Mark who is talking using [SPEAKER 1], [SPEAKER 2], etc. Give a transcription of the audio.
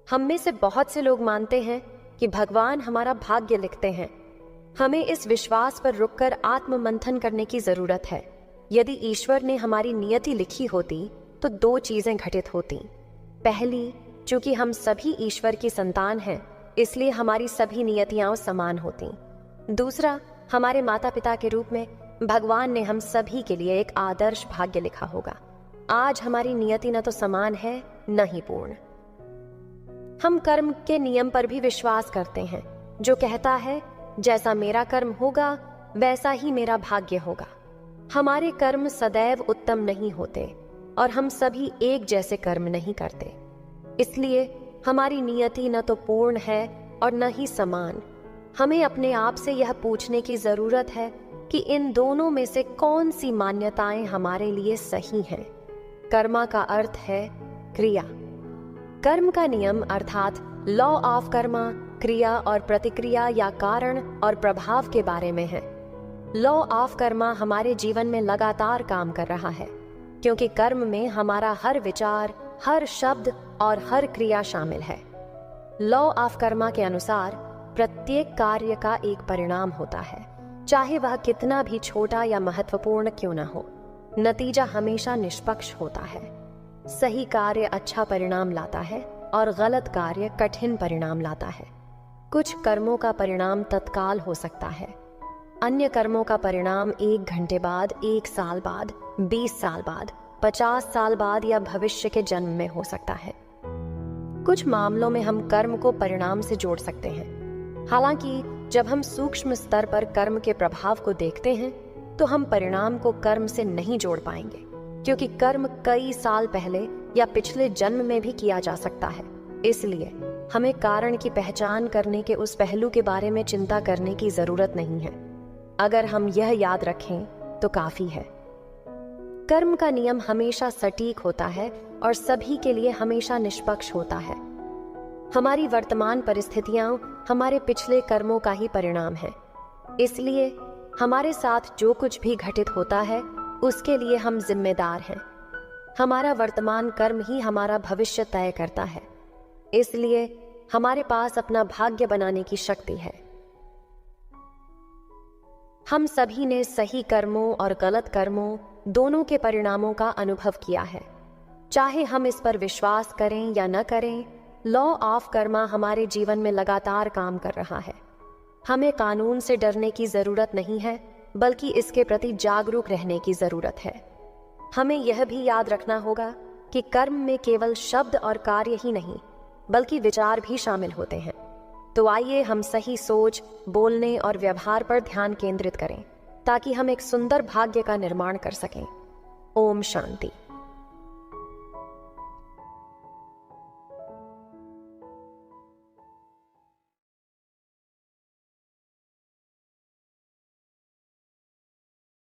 [SPEAKER 1] हम में से बहुत से लोग मानते हैं कि भगवान हमारा भाग्य लिखते हैं। हमें इस विश्वास पर रुककर आत्म मंथन करने की जरूरत है। यदि ईश्वर ने हमारी नियति लिखी होती तो दो चीजें घटित होती। पहली, चूंकि हम सभी ईश्वर की संतान हैं, इसलिए हमारी सभी नियतियां समान होती। दूसरा, हमारे माता पिता के रूप में भगवान ने हम सभी के लिए एक आदर्श भाग्य लिखा होगा। आज हमारी नियति न तो समान है न ही पूर्ण। हम कर्म के नियम पर भी विश्वास करते हैं, जो कहता है जैसा मेरा कर्म होगा वैसा ही मेरा भाग्य होगा। हमारे कर्म सदैव उत्तम नहीं होते और हम सभी एक जैसे कर्म नहीं करते। इसलिए हमारी नियति न तो पूर्ण है और न ही समान। हमें अपने आप से यह पूछने की जरूरत है कि इन दोनों में से कौन सी मान्यताएं हमारे लिए सही हैं। कर्मा का अर्थ है क्रिया। कर्म का नियम अर्थात लॉ ऑफ कर्मा क्रिया और प्रतिक्रिया या कारण और प्रभाव के बारे में है। लॉ ऑफ कर्मा हमारे जीवन में लगातार काम कर रहा है, क्योंकि कर्म में हमारा हर विचार, हर शब्द और हर क्रिया शामिल है। लॉ ऑफ कर्मा के अनुसार प्रत्येक कार्य का एक परिणाम होता है, चाहे वह कितना भी छोटा या महत्वपूर्ण क्यों न हो। नतीजा हमेशा निष्पक्ष होता है। सही कार्य अच्छा परिणाम लाता है और गलत कार्य कठिन परिणाम लाता है। कुछ कर्मों का परिणाम तत्काल हो सकता है, अन्य कर्मों का परिणाम 1 घंटे बाद, 1 साल बाद, 20 साल बाद, 50 साल बाद या भविष्य के जन्म में हो सकता है। कुछ मामलों में हम कर्म को परिणाम से जोड़ सकते हैं। हालांकि जब हम सूक्ष्म स्तर पर कर्म के प्रभाव को देखते हैं तो हम परिणाम को कर्म से नहीं जोड़ पाएंगे, क्योंकि कर्म कई साल पहले या पिछले जन्म में भी किया जा सकता है। इसलिए हमें कारण की पहचान करने के उस पहलू के बारे में चिंता करने की जरूरत नहीं है। अगर हम यह याद रखें तो काफी है। कर्म का नियम हमेशा सटीक होता है और सभी के लिए हमेशा निष्पक्ष होता है। हमारी वर्तमान परिस्थितियां हमारे पिछले कर्मों का ही परिणाम है। इसलिए हमारे साथ जो कुछ भी घटित होता है उसके लिए हम जिम्मेदार हैं। हमारा वर्तमान कर्म ही हमारा भविष्य तय करता है। इसलिए हमारे पास अपना भाग्य बनाने की शक्ति है। हम सभी ने सही कर्मों और गलत कर्मों दोनों के परिणामों का अनुभव किया है। चाहे हम इस पर विश्वास करें या न करें, लॉ ऑफ कर्मा हमारे जीवन में लगातार काम कर रहा है। हमें कानून से डरने की जरूरत नहीं है, बल्कि इसके प्रति जागरूक रहने की जरूरत है। हमें यह भी याद रखना होगा कि कर्म में केवल शब्द और कार्य ही नहीं, बल्कि विचार भी शामिल होते हैं। तो आइए हम सही सोच, बोलने और व्यवहार पर ध्यान केंद्रित करें, ताकि हम एक सुंदर भाग्य का निर्माण कर सकें। ओम शांति।